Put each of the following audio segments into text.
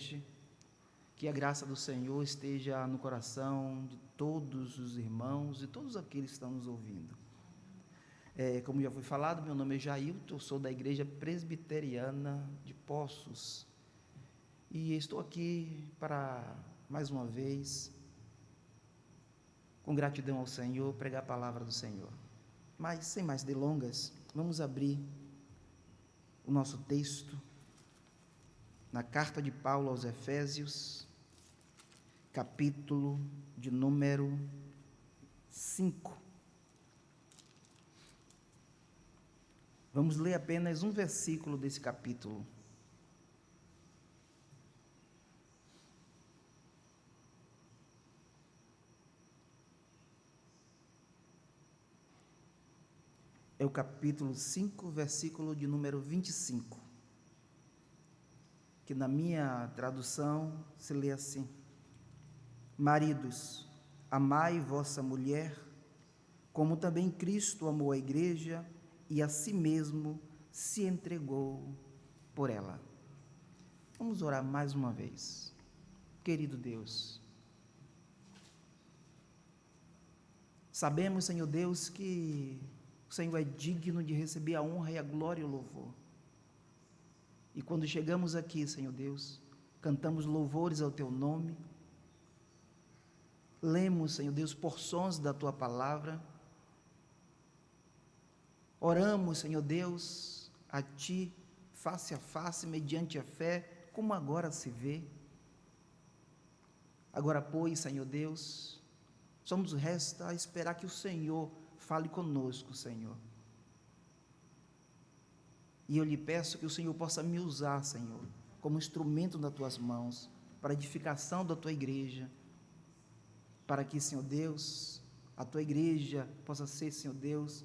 internet. Que a graça do Senhor esteja no coração de todos os irmãos e todos aqueles que estão nos ouvindo. Como já foi falado, meu nome é Jailton, eu sou da Igreja Presbiteriana de Poços e estou aqui para, mais uma vez, com gratidão ao Senhor, pregar a palavra do Senhor. Mas, sem mais delongas, vamos abrir o nosso texto na carta de Paulo aos Efésios, capítulo de número 5. Vamos ler apenas um versículo desse capítulo. É o capítulo 5, versículo de número 25, que na minha tradução se lê assim: Maridos, amai vossa mulher, como também Cristo amou a igreja e a si mesmo se entregou por ela. Vamos orar mais uma vez. Querido Deus, sabemos, Senhor Deus, que o Senhor é digno de receber a honra e a glória e o louvor. E quando chegamos aqui, Senhor Deus, cantamos louvores ao Teu nome, lemos, Senhor Deus, porções da Tua palavra, oramos, Senhor Deus, a Ti, face a face, mediante a fé, como agora se vê. Agora, pois, Senhor Deus, só nos resta esperar que o Senhor fale conosco, Senhor. E eu lhe peço que o Senhor possa me usar, Senhor, como instrumento nas Tuas mãos, para a edificação da Tua igreja, para que, Senhor Deus, a Tua igreja possa ser, Senhor Deus,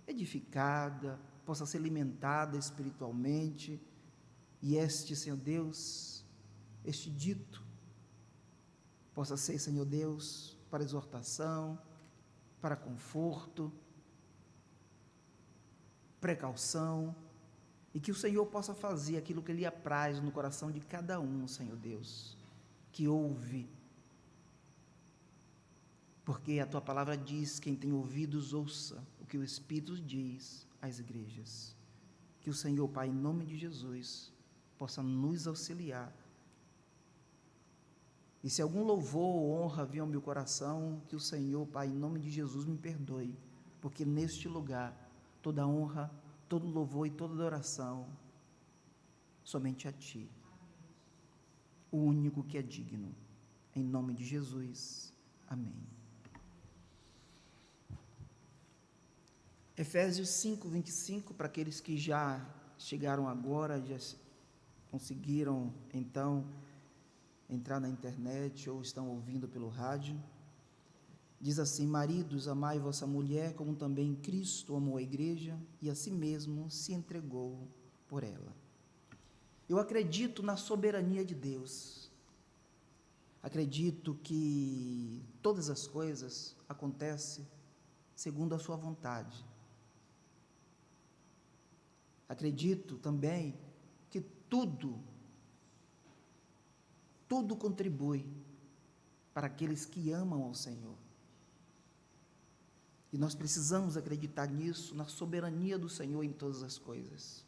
edificada, possa ser alimentada espiritualmente, e este, Senhor Deus, este dito, possa ser, Senhor Deus, para exortação, para conforto, precaução, e que o Senhor possa fazer aquilo que Ele apraz no coração de cada um, Senhor Deus, que ouve, porque a Tua palavra diz: quem tem ouvidos, ouça o que o Espírito diz às igrejas. Que o Senhor, Pai, em nome de Jesus, possa nos auxiliar. E se algum louvor ou honra vir ao meu coração, que o Senhor, Pai, em nome de Jesus, me perdoe, porque neste lugar, toda honra, todo louvor e toda adoração, somente a Ti, o único que é digno. Em nome de Jesus, amém. Efésios 5, 25, para aqueles que já chegaram agora, já conseguiram, então, entrar na internet ou estão ouvindo pelo rádio, diz assim: Maridos, amai vossa mulher, como também Cristo amou a igreja e a si mesmo se entregou por ela. Eu acredito na soberania de Deus, acredito que todas as coisas acontecem segundo a sua vontade. Acredito também que tudo contribui para aqueles que amam ao Senhor. E nós precisamos acreditar nisso, na soberania do Senhor em todas as coisas.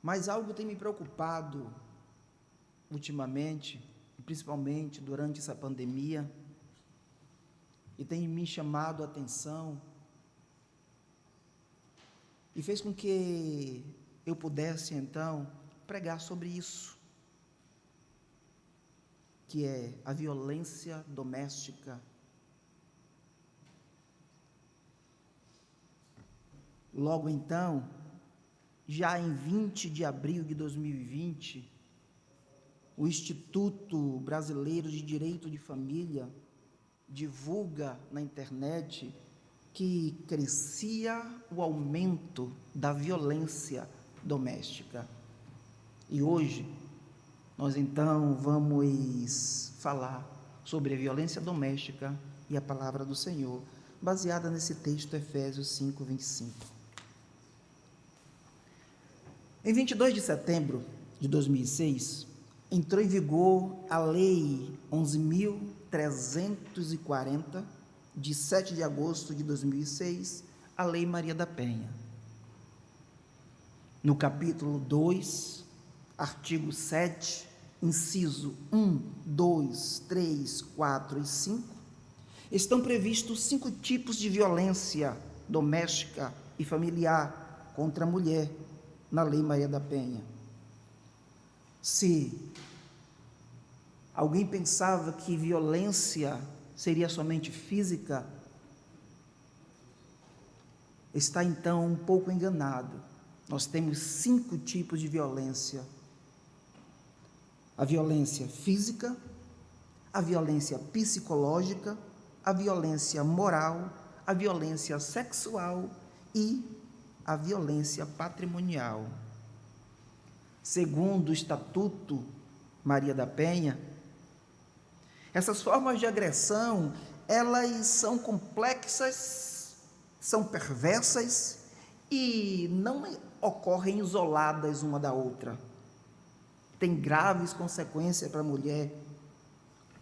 Mas algo tem me preocupado ultimamente, principalmente durante essa pandemia, e tem me chamado a atenção, e fez com que eu pudesse, então, pregar sobre isso, que é a violência doméstica. Logo então, já em 20 de abril de 2020, o Instituto Brasileiro de Direito de Família divulga na internet que crescia o aumento da violência doméstica. E hoje, nós então vamos falar sobre a violência doméstica e a palavra do Senhor, baseada nesse texto, Efésios 5, 25. Em 22 de setembro de 2006, entrou em vigor a Lei 11.340, de 7 de agosto de 2006, a Lei Maria da Penha. No capítulo 2, artigo 7, inciso 1, 2, 3, 4 e 5, estão previstos 5 tipos de violência doméstica e familiar contra a mulher na Lei Maria da Penha. Se alguém pensava que violência seria somente física, está então um pouco enganado. Nós temos 5 tipos de violência: a violência física, a violência psicológica, a violência moral, a violência sexual e a violência patrimonial. Segundo o Estatuto Maria da Penha, essas formas de agressão, elas são complexas, são perversas e não ocorrem isoladas uma da outra. Tem graves consequências para a mulher.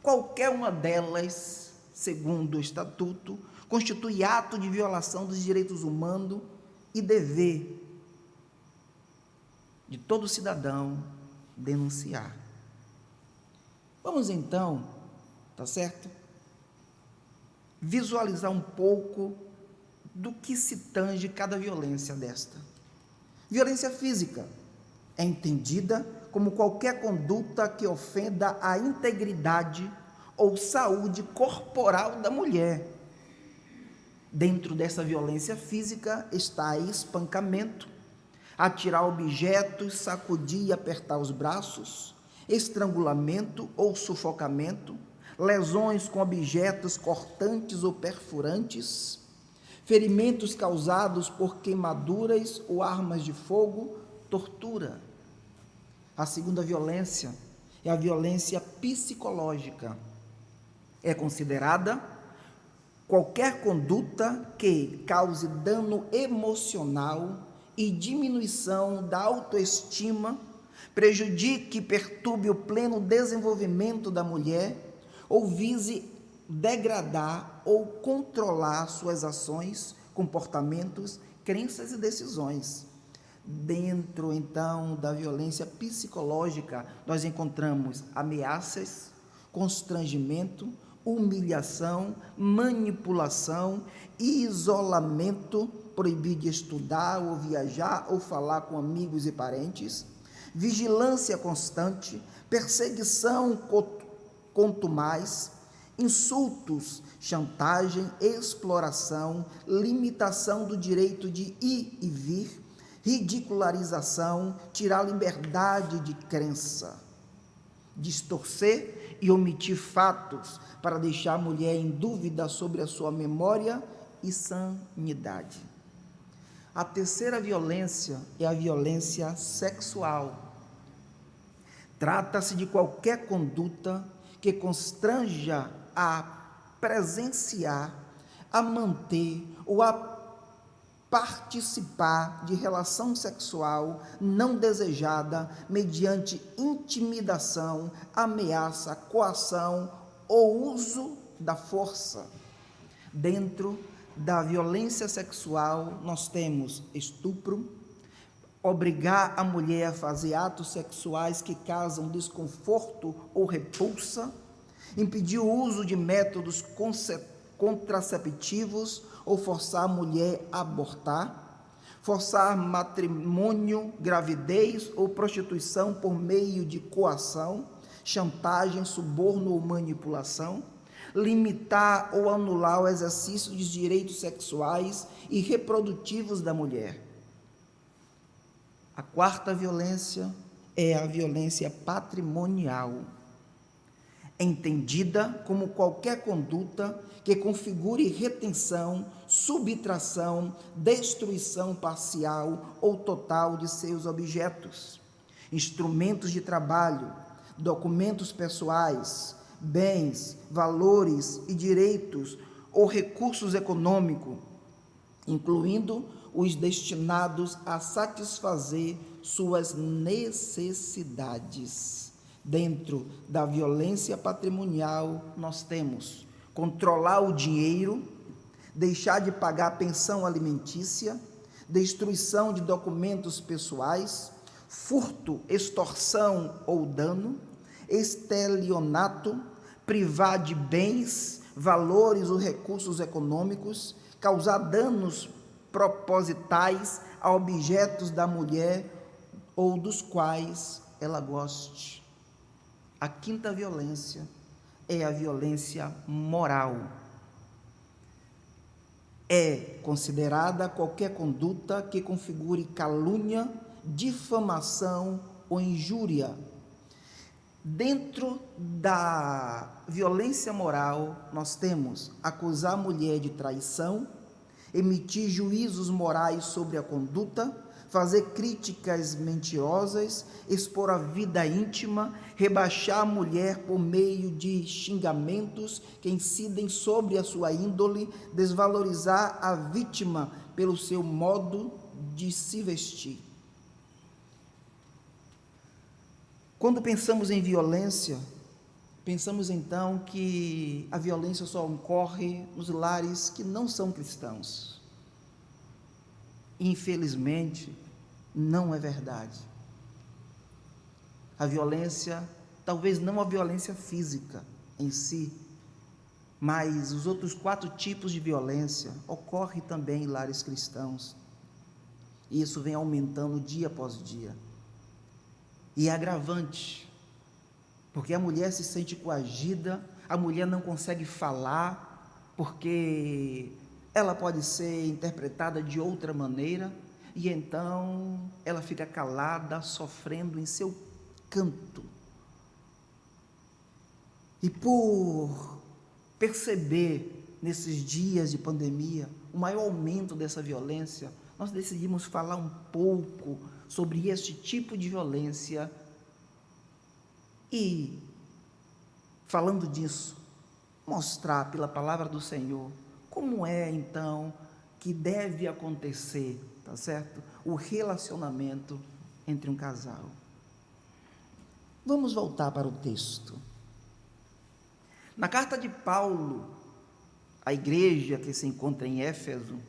Qualquer uma delas, segundo o Estatuto, constitui ato de violação dos direitos humanos e dever de todo cidadão denunciar. Vamos então, tá certo? Visualizar um pouco do que se tange cada violência desta. Violência física é entendida como qualquer conduta que ofenda a integridade ou saúde corporal da mulher. Dentro dessa violência física está espancamento, atirar objetos, sacudir e apertar os braços, estrangulamento ou sufocamento, lesões com objetos cortantes ou perfurantes, ferimentos causados por queimaduras ou armas de fogo, tortura. A segunda violência é a violência psicológica. É considerada qualquer conduta que cause dano emocional e diminuição da autoestima, prejudique e perturbe o pleno desenvolvimento da mulher ou vise degradar ou controlar suas ações, comportamentos, crenças e decisões. Dentro, então, da violência psicológica, nós encontramos ameaças, constrangimento, humilhação, manipulação, isolamento, proibir de estudar ou viajar ou falar com amigos e parentes, vigilância constante, perseguição contumaz, insultos, chantagem, exploração, limitação do direito de ir e vir, ridicularização, tirar a liberdade de crença, distorcer e omitir fatos para deixar a mulher em dúvida sobre a sua memória e sanidade. A terceira violência é a violência sexual. Trata-se de qualquer conduta que constranja a presenciar, a manter ou a participar de relação sexual não desejada mediante intimidação, ameaça, coação ou uso da força. Dentro da violência sexual, nós temos estupro, obrigar a mulher a fazer atos sexuais que causam desconforto ou repulsa, impedir o uso de métodos contraceptivos ou forçar a mulher a abortar, forçar matrimônio, gravidez ou prostituição por meio de coação, chantagem, suborno ou manipulação, limitar ou anular o exercício dos direitos sexuais e reprodutivos da mulher. A quarta violência é a violência patrimonial, entendida como qualquer conduta que configure retenção, subtração, destruição parcial ou total de seus objetos, instrumentos de trabalho, documentos pessoais, bens, valores e direitos ou recursos econômicos, incluindo os destinados a satisfazer suas necessidades. Dentro da violência patrimonial, nós temos controlar o dinheiro, deixar de pagar pensão alimentícia, destruição de documentos pessoais, furto, extorsão ou dano, estelionato, privar de bens, valores ou recursos econômicos, causar danos propositais a objetos da mulher ou dos quais ela goste. A quinta violência é a violência moral. É considerada qualquer conduta que configure calúnia, difamação ou injúria. Dentro da violência moral, nós temos acusar a mulher de traição, emitir juízos morais sobre a conduta, fazer críticas mentirosas, expor a vida íntima, rebaixar a mulher por meio de xingamentos que incidem sobre a sua índole, desvalorizar a vítima pelo seu modo de se vestir. Quando pensamos em violência, pensamos então que a violência só ocorre nos lares que não são cristãos. Infelizmente, não é verdade. A violência, talvez não a violência física em si, mas os outros 4 tipos de violência ocorrem também em lares cristãos. E isso vem aumentando dia após dia. E é agravante, porque a mulher se sente coagida, a mulher não consegue falar, porque ela pode ser interpretada de outra maneira, e então ela fica calada, sofrendo em seu canto. E por perceber nesses dias de pandemia o maior aumento dessa violência, nós decidimos falar um pouco sobre este tipo de violência e, falando disso, mostrar pela palavra do Senhor como é então que deve acontecer, tá certo? O relacionamento entre um casal. Vamos voltar para o texto. Na carta de Paulo à igreja que se encontra em Éfeso,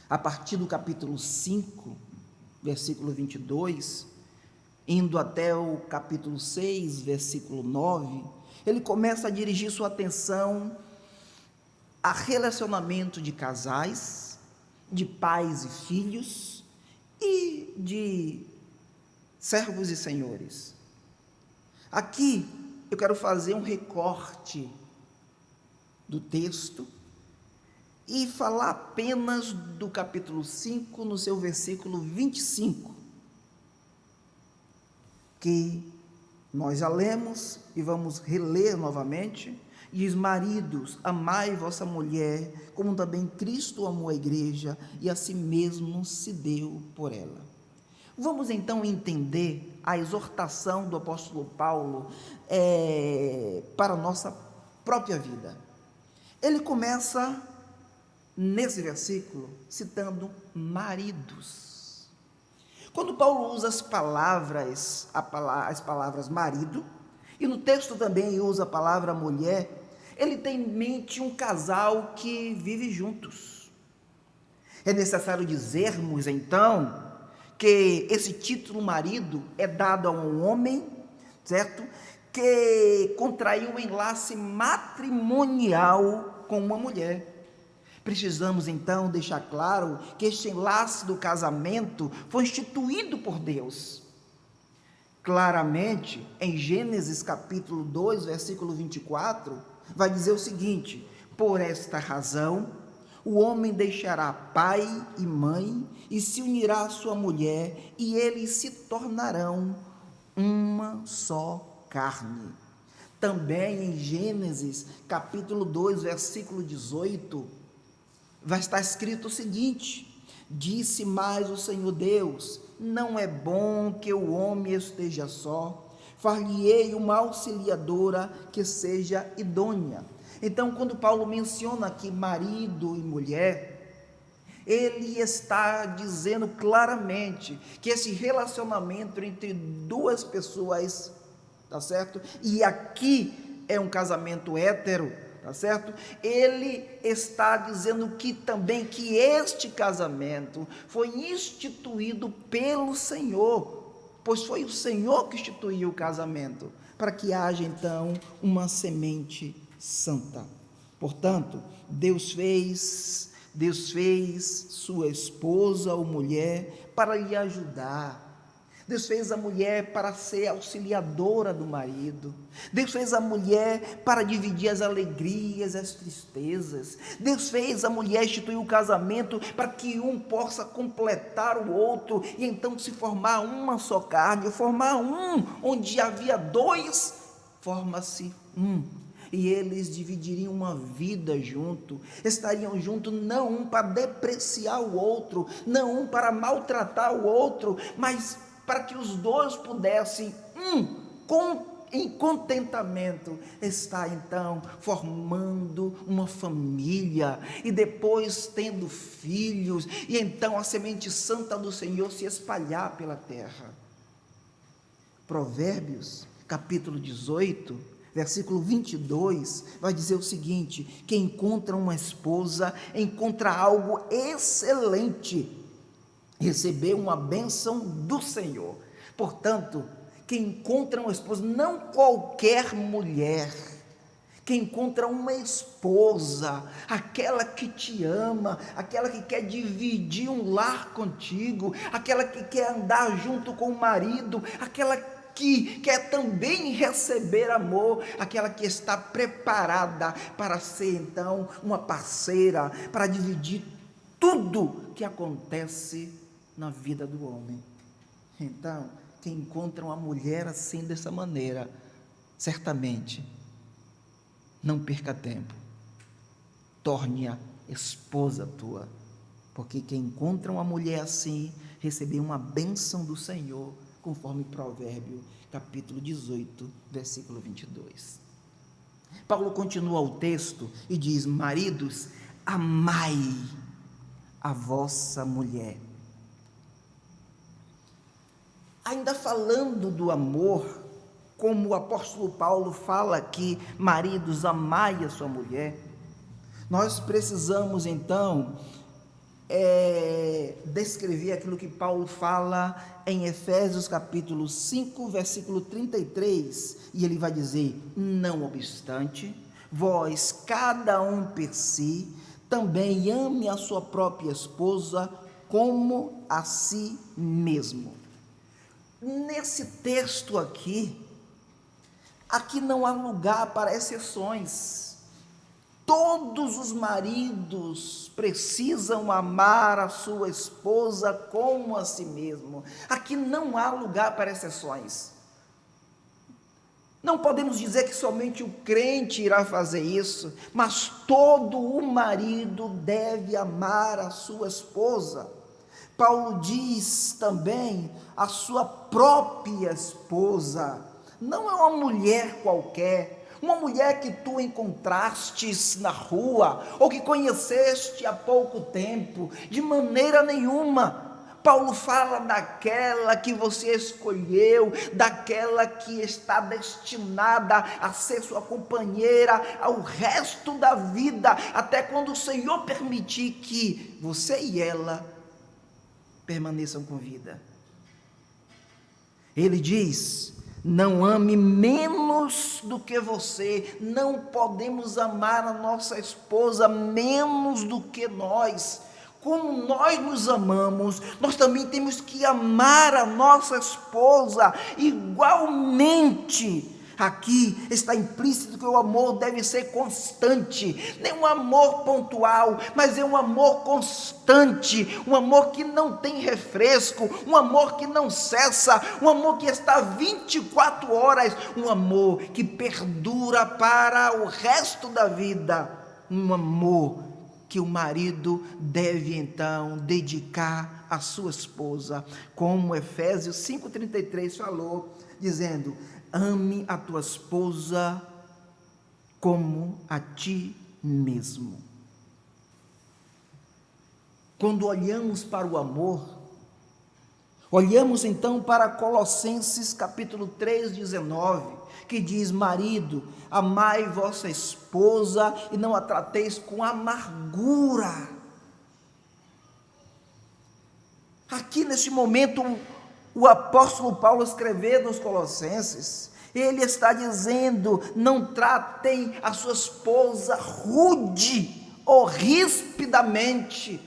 a partir do capítulo 5, versículo 22, indo até o capítulo 6, versículo 9, ele começa a dirigir sua atenção a relacionamento de casais, de pais e filhos e de servos e senhores. Aqui eu quero fazer um recorte do texto e falar apenas do capítulo 5, no seu versículo 25, que nós já lemos e vamos reler novamente. Diz: maridos, amai vossa mulher, como também Cristo amou a igreja e a si mesmo se deu por ela. Vamos então entender a exortação do apóstolo Paulo para a nossa própria vida. Ele começa nesse versículo citando maridos. Quando Paulo usa as palavras marido, e no texto também usa a palavra mulher, ele tem em mente um casal que vive juntos. É necessário dizermos então que esse título marido é dado a um homem, certo? Que contraiu um enlace matrimonial com uma mulher. Precisamos então deixar claro que este enlace do casamento foi instituído por Deus. Claramente, em Gênesis capítulo 2, versículo 24, vai dizer o seguinte: por esta razão, o homem deixará pai e mãe e se unirá à sua mulher, e eles se tornarão uma só carne. Também em Gênesis capítulo 2, versículo 18, vai estar escrito o seguinte: disse mais o Senhor Deus: não é bom que o homem esteja só, far-lhe-ei uma auxiliadora que seja idônea. Então, quando Paulo menciona aqui marido e mulher, Ele está dizendo claramente que esse relacionamento entre duas pessoas, tá certo? E aqui é um casamento hétero, tá certo? Ele está dizendo que também que este casamento foi instituído pelo Senhor, pois foi o Senhor que instituiu o casamento, para que haja então uma semente santa. Portanto, Deus fez sua esposa ou mulher para lhe ajudar. Deus fez a mulher para ser auxiliadora do marido. Deus fez a mulher para dividir as alegrias, as tristezas. Deus fez a mulher instituir o casamento para que um possa completar o outro e então se formar uma só carne, formar um, onde havia dois, forma-se um. E eles dividiriam uma vida junto, estariam juntos não um para depreciar o outro, não um para maltratar o outro, mas para que os dois pudessem, em contentamento, estar então formando uma família, e depois tendo filhos, e então a semente santa do Senhor se espalhar pela terra. Provérbios, capítulo 18, versículo 22, vai dizer o seguinte: quem encontra uma esposa, encontra algo excelente, recebeu uma bênção do Senhor. Portanto, quem encontra uma esposa, não qualquer mulher, quem encontra uma esposa, aquela que te ama, aquela que quer dividir um lar contigo, aquela que quer andar junto com o marido, aquela que quer também receber amor, aquela que está preparada para ser então uma parceira, para dividir tudo que acontece na vida do homem. Então, quem encontra uma mulher assim, dessa maneira, certamente não perca tempo, torne-a esposa tua, porque quem encontra uma mulher assim, recebeu uma bênção do Senhor, conforme Provérbio, capítulo 18, versículo 22. Paulo continua o texto e diz: maridos, amai a vossa mulher. Ainda falando do amor, como o apóstolo Paulo fala aqui, maridos, amai a sua mulher, nós precisamos então descrever aquilo que Paulo fala em Efésios capítulo 5, versículo 33, e ele vai dizer: não obstante, vós, cada um per si, também ame a sua própria esposa como a si mesmo. Nesse texto aqui não há lugar para exceções. Todos os maridos precisam amar a sua esposa como a si mesmo. Aqui não há lugar para exceções. Não podemos dizer que somente o crente irá fazer isso, mas todo o marido deve amar a sua esposa. Paulo diz também a sua própria esposa. Não é uma mulher qualquer, uma mulher que tu encontrastes na rua, ou que conheceste há pouco tempo, de maneira nenhuma. Paulo fala daquela que você escolheu, daquela que está destinada a ser sua companheira ao resto da vida, até quando o Senhor permitir que você e ela permaneçam com vida. Ele diz: não ame menos do que você. Não podemos amar a nossa esposa menos do que nós. Como nós nos amamos, nós também temos que amar a nossa esposa igualmente. Aqui está implícito que o amor deve ser constante, nem um amor pontual, mas é um amor constante, um amor que não tem refresco, um amor que não cessa, um amor que está 24 horas, um amor que perdura para o resto da vida, um amor que o marido deve então dedicar à sua esposa, como Efésios 5,33 falou, dizendo: ame a tua esposa como a ti mesmo. Quando olhamos para o amor, olhamos então para Colossenses capítulo 3:19, que diz: marido, amai vossa esposa e não a trateis com amargura. Aqui neste momento, o apóstolo Paulo escrevendo aos Colossenses, ele está dizendo: não tratem a sua esposa rude ou rispidamente,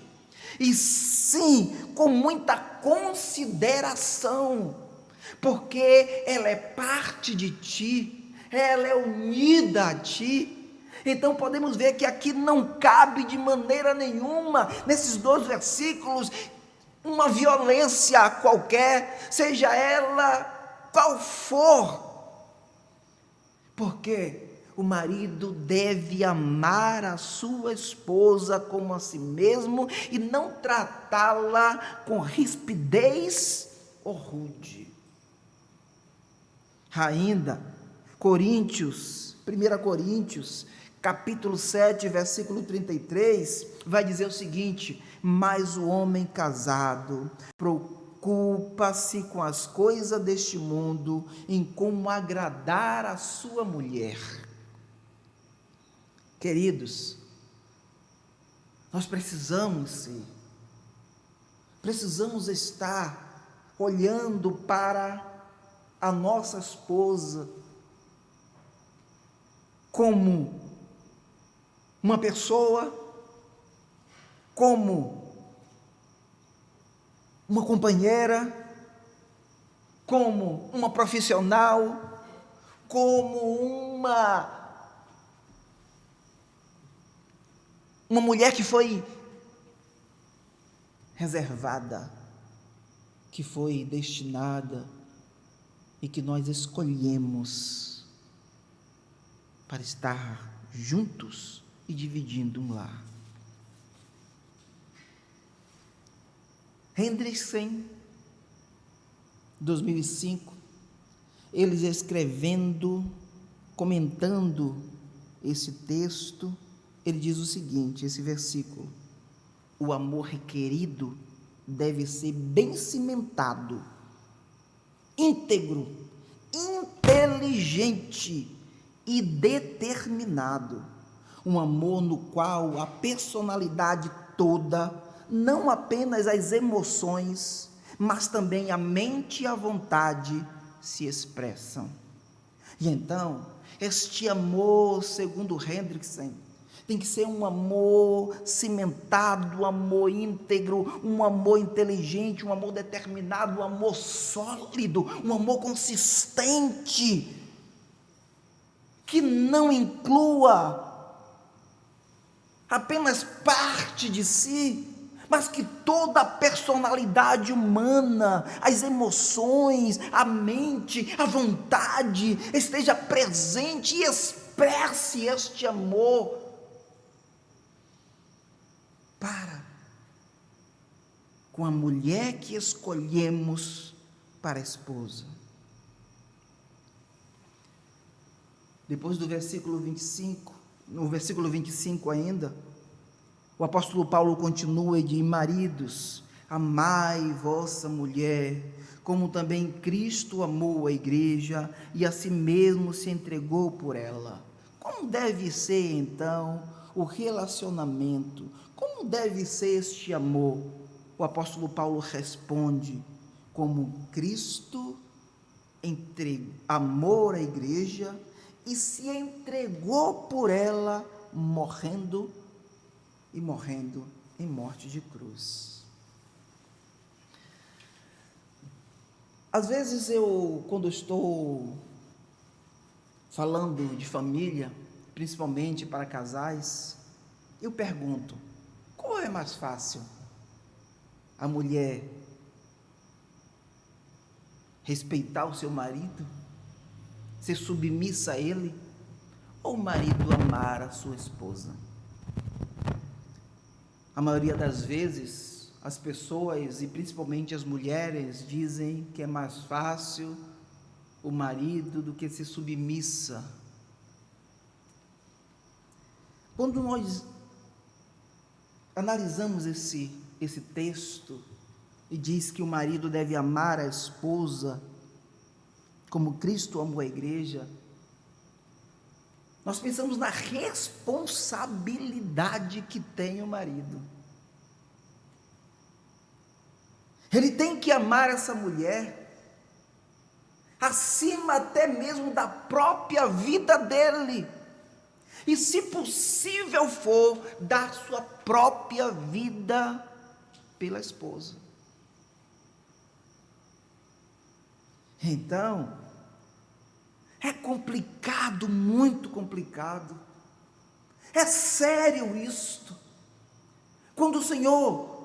e sim com muita consideração, porque ela é parte de ti, ela é unida a ti. Então podemos ver que aqui não cabe de maneira nenhuma, nesses 2 versículos, uma violência qualquer, seja ela qual for, porque o marido deve amar a sua esposa como a si mesmo e não tratá-la com rispidez ou rude. Ainda, 1 Coríntios, capítulo 7, versículo 33, vai dizer o seguinte: mas o homem casado preocupa-se com as coisas deste mundo, em como agradar a sua mulher. Queridos, nós precisamos estar olhando para a nossa esposa como uma pessoa, como uma companheira, como uma profissional, como uma mulher que foi reservada, que foi destinada e que nós escolhemos para estar juntos e dividindo um lar. Hendrickson, 2005, eles escrevendo, comentando esse texto, ele diz o seguinte, esse versículo: o amor requerido deve ser bem cimentado, íntegro, inteligente e determinado. Um amor no qual a personalidade toda, não apenas as emoções, mas também a mente e a vontade se expressam. E então, este amor, segundo Hendrickson, tem que ser um amor cimentado, um amor íntegro, um amor inteligente, um amor determinado, um amor sólido, um amor consistente, que não inclua apenas parte de si, mas que toda a personalidade humana, as emoções, a mente, a vontade esteja presente e expresse este amor para com a mulher que escolhemos para a esposa. Depois do versículo 25, no versículo 25 ainda, o apóstolo Paulo continua e diz: maridos, amai vossa mulher, como também Cristo amou a igreja e a si mesmo se entregou por ela. Como deve ser então o relacionamento? Como deve ser este amor? O apóstolo Paulo responde: como Cristo amou a igreja e se entregou por ela, morrendo em morte de cruz. Às vezes quando estou falando de família, principalmente para casais, eu pergunto: qual é mais fácil? A mulher respeitar o seu marido, ser submissa a ele, ou o marido amar a sua esposa? A maioria das vezes, as pessoas, e principalmente as mulheres, dizem que é mais fácil o marido do que ser submissa. Quando nós analisamos esse esse texto e diz que o marido deve amar a esposa como Cristo amou a igreja, nós pensamos na responsabilidade que tem o marido. Ele tem que amar essa mulher, acima até mesmo da própria vida dele, e se possível for, dar sua própria vida pela esposa. Então, é complicado, muito complicado, é sério isto, quando o Senhor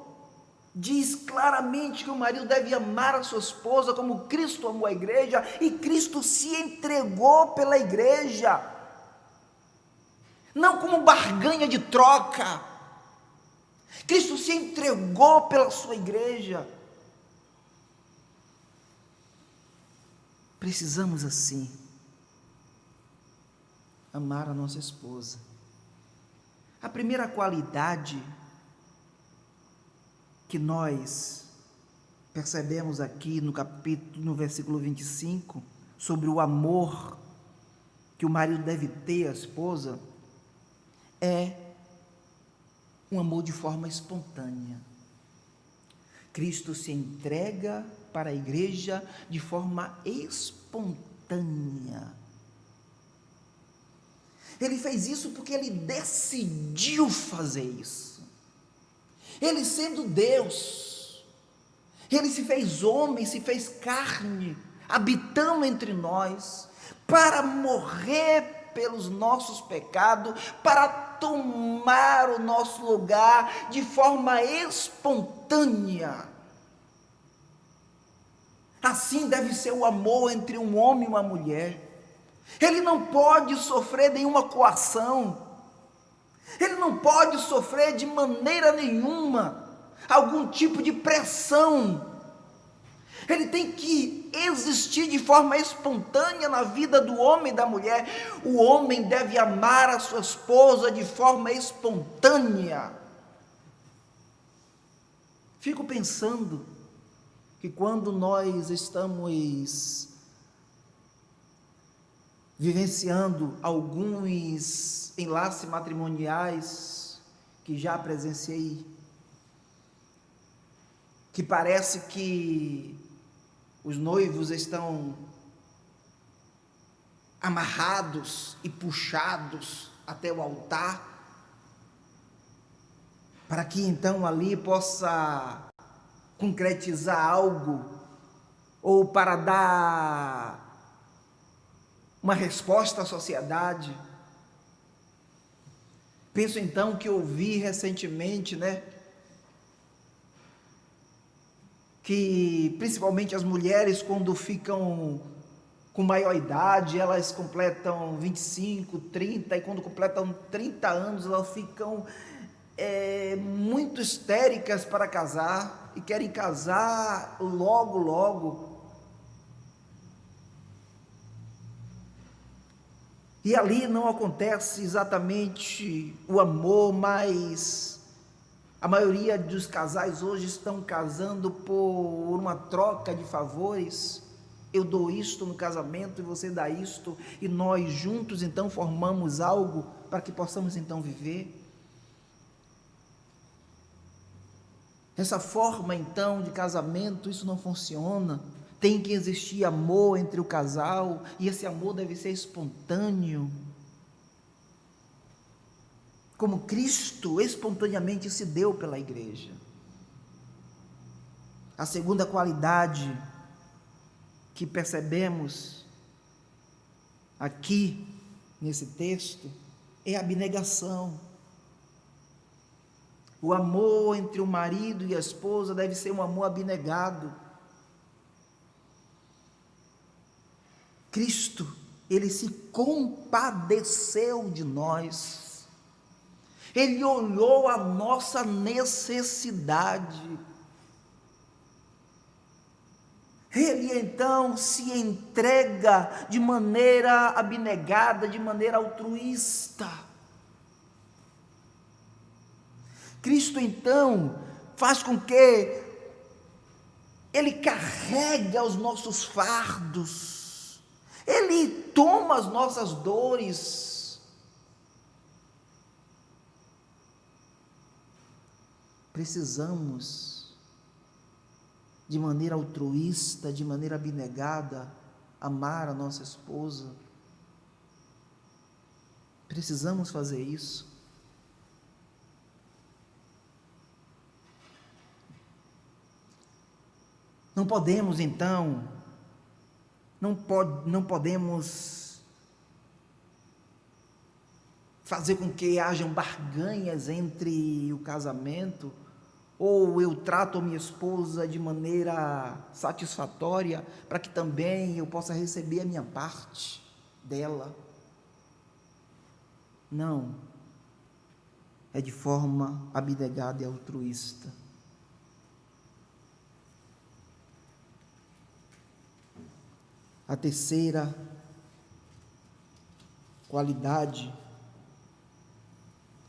diz claramente que o marido deve amar a sua esposa como Cristo amou a igreja, e Cristo se entregou pela igreja, não como barganha de troca, Cristo se entregou pela sua igreja. Precisamos assim amar a nossa esposa. A primeira qualidade que nós percebemos aqui no versículo 25, sobre o amor que o marido deve ter à esposa, é um amor de forma espontânea. Cristo se entrega para a igreja de forma espontânea. Ele fez isso porque ele decidiu fazer isso. Ele, sendo Deus, ele se fez homem, se fez carne, habitando entre nós, para morrer pelos nossos pecados, para tomar o nosso lugar de forma espontânea. Assim deve ser o amor entre um homem e uma mulher. Ele não pode sofrer nenhuma coação, ele não pode sofrer de maneira nenhuma algum tipo de pressão. Ele tem que existir de forma espontânea na vida do homem e da mulher. O homem deve amar a sua esposa de forma espontânea. Fico pensando que quando nós estamos vivenciando alguns enlaces matrimoniais que já presenciei, que parece que os noivos estão amarrados e puxados até o altar, para que então ali possa concretizar algo, ou para dar uma resposta à sociedade. Penso então que ouvi recentemente, que principalmente as mulheres, quando ficam com maior idade, elas completam 25, 30, e quando completam 30 anos, elas ficam muito histéricas para casar, e querem casar logo, logo. E ali não acontece exatamente o amor, mas a maioria dos casais hoje estão casando por uma troca de favores. Eu dou isto no casamento e você dá isto, e nós juntos então formamos algo para que possamos então viver. Essa forma então de casamento, isso não funciona. Tem que existir amor entre o casal, e esse amor deve ser espontâneo, como Cristo espontaneamente se deu pela igreja. A segunda qualidade que percebemos aqui nesse texto é a abnegação. O amor entre o marido e a esposa deve ser um amor abnegado. Cristo, ele se compadeceu de nós, ele olhou a nossa necessidade, ele então se entrega de maneira abnegada, de maneira altruísta. Cristo então faz com que Ele carrega os nossos fardos, Ele toma as nossas dores. Precisamos, de maneira altruísta, de maneira abnegada, amar a nossa esposa. Precisamos fazer isso. Não podemos, então, não podemos fazer com que hajam barganhas entre o casamento, ou eu trato a minha esposa de maneira satisfatória, para que também eu possa receber a minha parte dela. Não, é de forma abnegada e altruísta. A terceira qualidade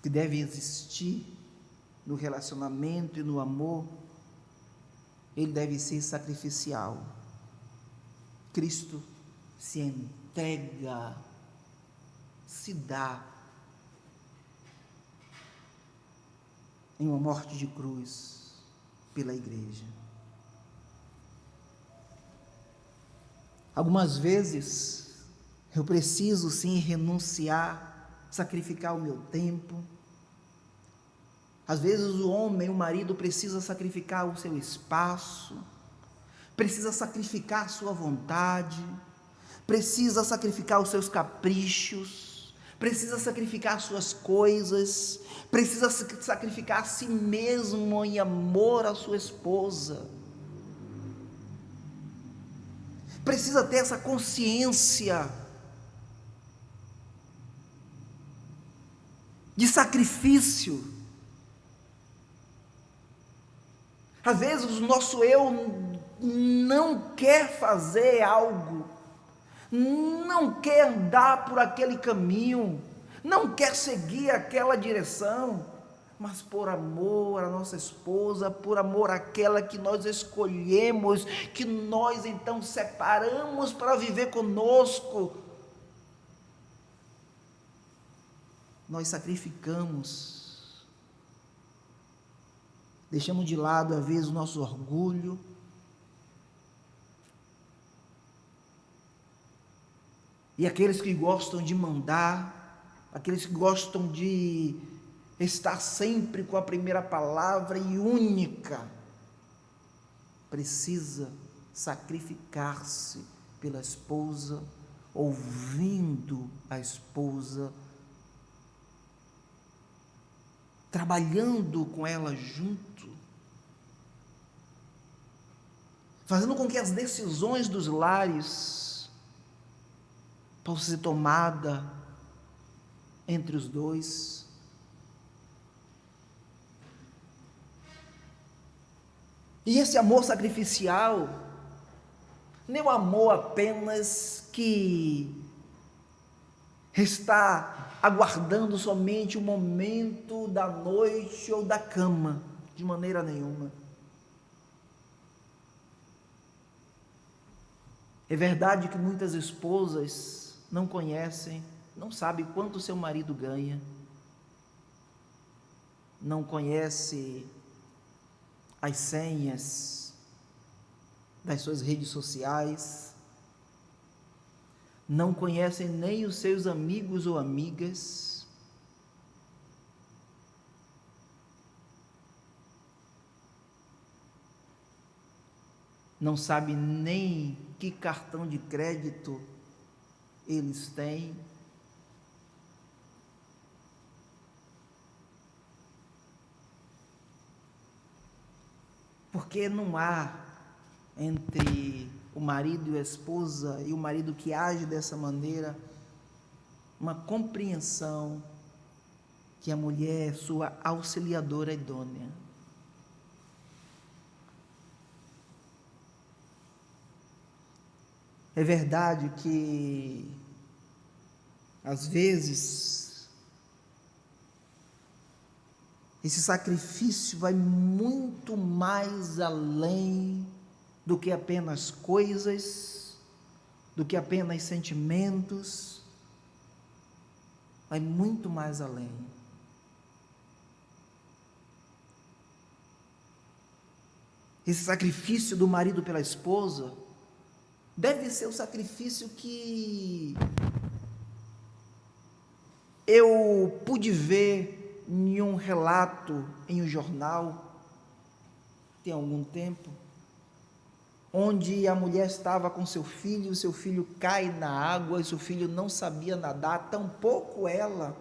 que deve existir no relacionamento e no amor, ele deve ser sacrificial. Cristo se entrega, se dá em uma morte de cruz pela igreja. Algumas vezes eu preciso sim renunciar, sacrificar o meu tempo. Às vezes o homem, o marido, precisa sacrificar o seu espaço, precisa sacrificar a sua vontade, precisa sacrificar os seus caprichos, precisa sacrificar as suas coisas, precisa sacrificar a si mesmo em amor à sua esposa. Precisa ter essa consciência de sacrifício. Às vezes o nosso eu não quer fazer algo, não quer andar por aquele caminho, não quer seguir aquela direção, mas por amor à nossa esposa, por amor àquela que nós escolhemos, que nós então separamos para viver conosco, nós sacrificamos, deixamos de lado às vezes o nosso orgulho, e aqueles que gostam de mandar, aqueles que gostam de estar sempre com a primeira palavra e única, precisa sacrificar-se pela esposa, ouvindo a esposa, trabalhando com ela junto, fazendo com que as decisões dos lares possam ser tomadas entre os dois. E esse amor sacrificial não é um amor apenas que está aguardando somente o momento da noite ou da cama, de maneira nenhuma. É verdade que muitas esposas não conhecem, não sabem quanto seu marido ganha, não conhece as senhas das suas redes sociais, não conhecem nem os seus amigos ou amigas, não sabe nem que cartão de crédito eles têm, porque não há entre o marido e a esposa, e o marido que age dessa maneira, uma compreensão que a mulher é sua auxiliadora idônea. É verdade que, às vezes, Esse sacrifício vai muito mais além do que apenas coisas, do que apenas sentimentos, vai muito mais além. Esse sacrifício do marido pela esposa deve ser o sacrifício que eu pude ver em um relato em um jornal, tem algum tempo, onde a mulher estava com seu filho cai na água, e seu filho não sabia nadar, tampouco ela.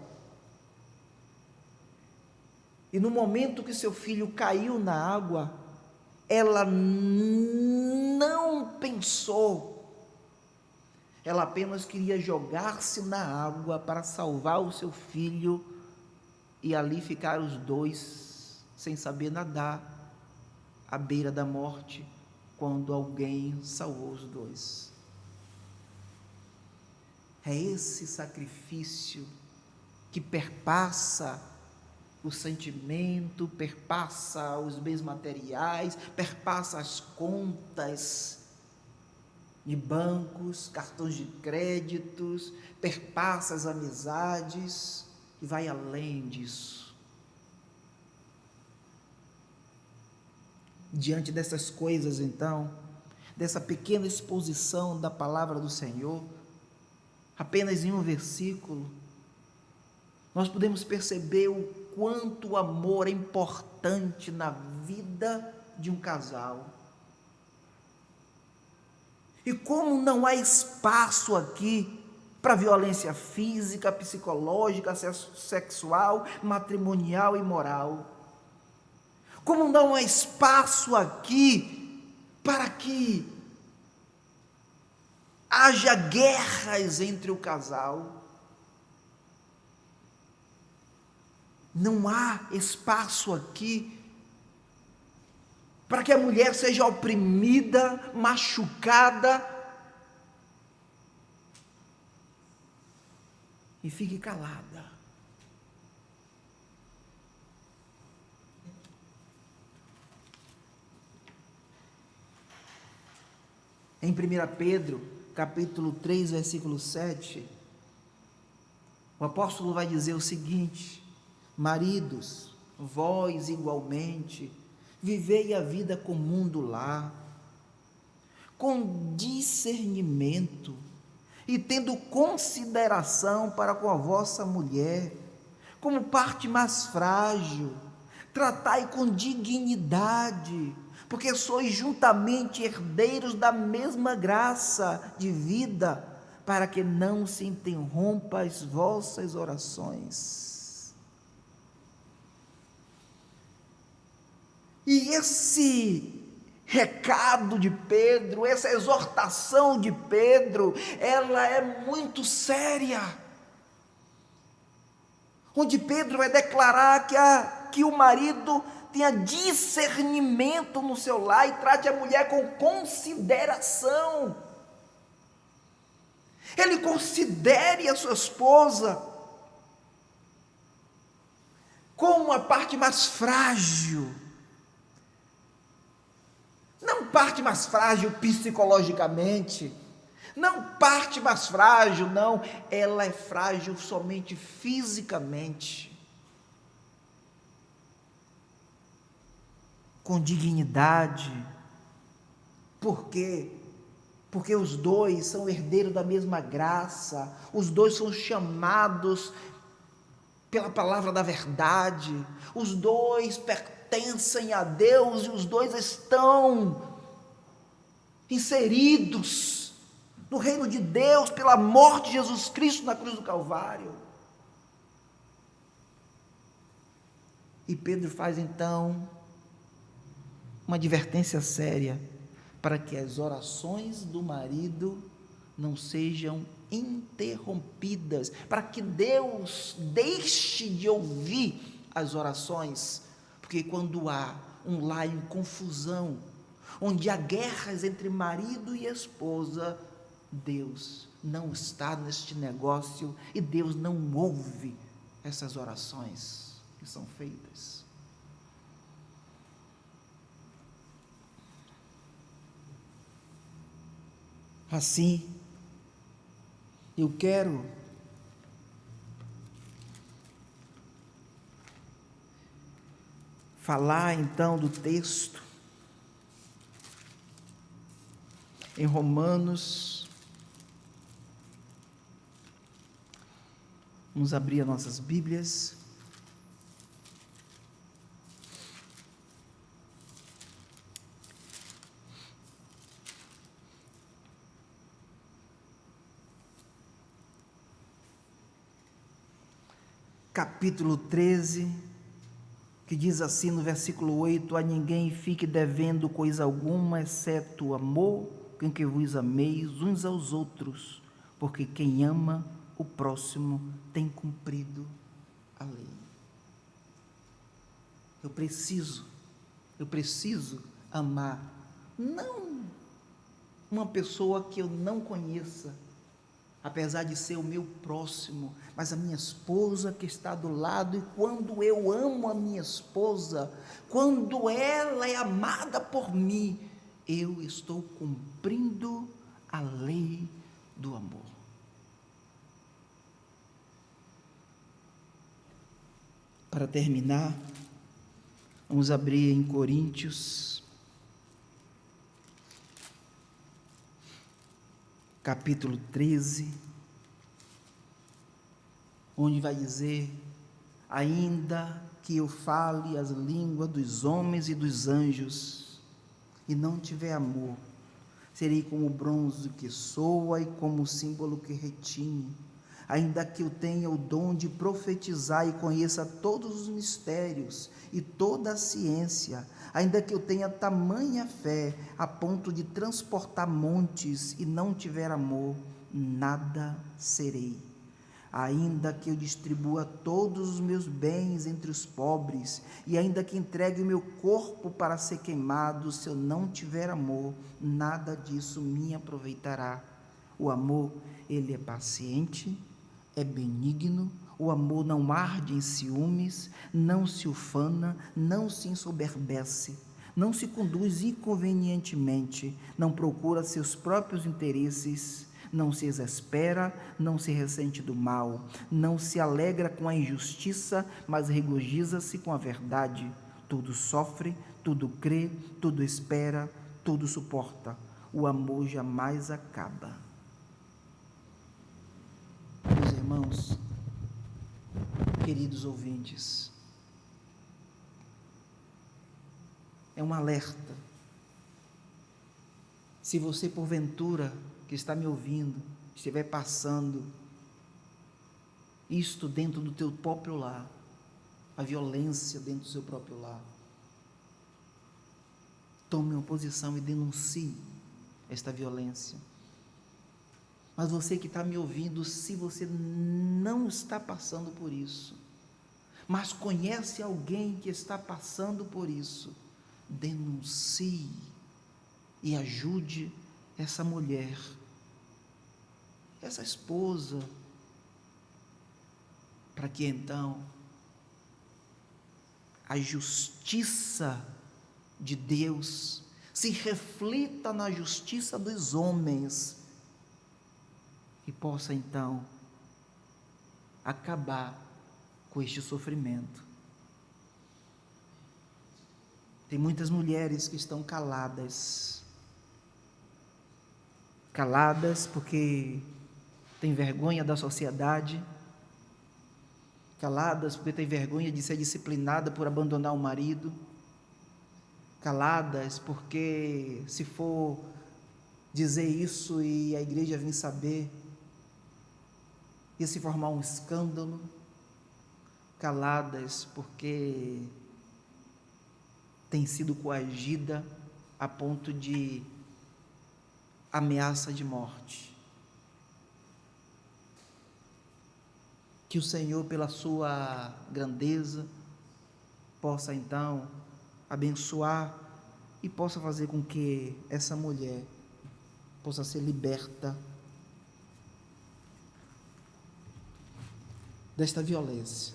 E no momento que seu filho caiu na água, ela não pensou, ela apenas queria jogar-se na água para salvar o seu filho, e ali ficaram os dois, sem saber nadar, à beira da morte, quando alguém salvou os dois. É esse sacrifício que perpassa o sentimento, perpassa os bens materiais, perpassa as contas de bancos, cartões de créditos, perpassa as amizades e vai além disso. Diante dessas coisas, então, dessa pequena exposição da palavra do Senhor, apenas em um versículo, nós podemos perceber o quanto o amor é importante na vida de um casal. E como não há espaço aqui para violência física, psicológica, sexual, matrimonial e moral. Como não há espaço aqui para que haja guerras entre o casal. Não há espaço aqui para que a mulher seja oprimida, machucada e fique calada. Em 1 Pedro, capítulo 3, versículo 7, o apóstolo vai dizer o seguinte: maridos, vós igualmente, vivei a vida comum do lar, com discernimento e tendo consideração para com a vossa mulher, como parte mais frágil, tratai com dignidade, porque sois juntamente herdeiros da mesma graça de vida, para que não se interrompa as vossas orações. E esse recado de Pedro, essa exortação de Pedro, ela é muito séria, onde Pedro vai declarar que o marido tenha discernimento no seu lar e trate a mulher com consideração. Ele considere a sua esposa como a parte mais frágil. Não parte mais frágil psicologicamente, não parte mais frágil, não, ela é frágil somente fisicamente. Com dignidade. Por quê? Porque os dois são herdeiros da mesma graça, os dois são chamados pela palavra da verdade, os dois pertencem a Deus e os dois estão inseridos no reino de Deus pela morte de Jesus Cristo na cruz do Calvário. E Pedro faz então uma advertência séria para que as orações do marido não sejam interrompidas, para que Deus deixe de ouvir as orações, porque quando há um lar em confusão, onde há guerras entre marido e esposa, Deus não está neste negócio e Deus não ouve essas orações que são feitas. Assim, eu quero falar então do texto em Romanos. Vamos abrir as nossas Bíblias. Capítulo 13, que diz assim no versículo 8: a ninguém fique devendo coisa alguma, exceto o amor com que vos ameis uns aos outros, porque quem ama o próximo tem cumprido a lei. Eu preciso amar, não uma pessoa que eu não conheça, apesar de ser o meu próximo, mas a minha esposa que está do lado. E quando eu amo a minha esposa, quando ela é amada por mim, eu estou cumprindo a lei do amor. Para terminar, vamos abrir em Coríntios, capítulo 13, onde vai dizer: ainda que eu fale as línguas dos homens e dos anjos, e não tiver amor, serei como o bronze que soa e como o símbolo que retine. Ainda que eu tenha o dom de profetizar e conheça todos os mistérios e toda a ciência, ainda que eu tenha tamanha fé a ponto de transportar montes e não tiver amor, nada serei. Ainda que eu distribua todos os meus bens entre os pobres, e ainda que entregue o meu corpo para ser queimado, se eu não tiver amor, nada disso me aproveitará. O amor, ele é paciente, é benigno, o amor não arde em ciúmes, não se ufana, não se ensoberbece, não se conduz inconvenientemente, não procura seus próprios interesses, não se exaspera, não se ressente do mal, não se alegra com a injustiça, mas regozija-se com a verdade. Tudo sofre, tudo crê, tudo espera, tudo suporta. O amor jamais acaba. Meus irmãos, queridos ouvintes, é um alerta. Se você, porventura, que está me ouvindo, estiver passando isto dentro do teu próprio lar, a violência dentro do seu próprio lar, tome uma posição e denuncie esta violência. Mas você que está me ouvindo, se você não está passando por isso, mas conhece alguém que está passando por isso, denuncie e ajude essa mulher, essa esposa, para que então a justiça de Deus se reflita na justiça dos homens e possa então acabar com este sofrimento. Tem muitas mulheres que estão caladas porque têm vergonha da sociedade, caladas porque têm vergonha de ser disciplinada por abandonar o marido, caladas porque se for dizer isso e a igreja vir saber, ia se formar um escândalo, caladas porque tem sido coagida a ponto de ameaça de morte. Que o Senhor, pela sua grandeza, possa então abençoar e possa fazer com que essa mulher possa ser liberta desta violência.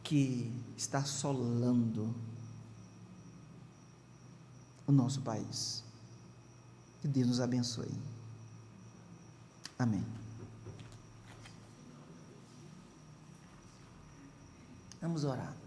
Que está assolando o nosso país. Que Deus nos abençoe. Amém. Vamos orar.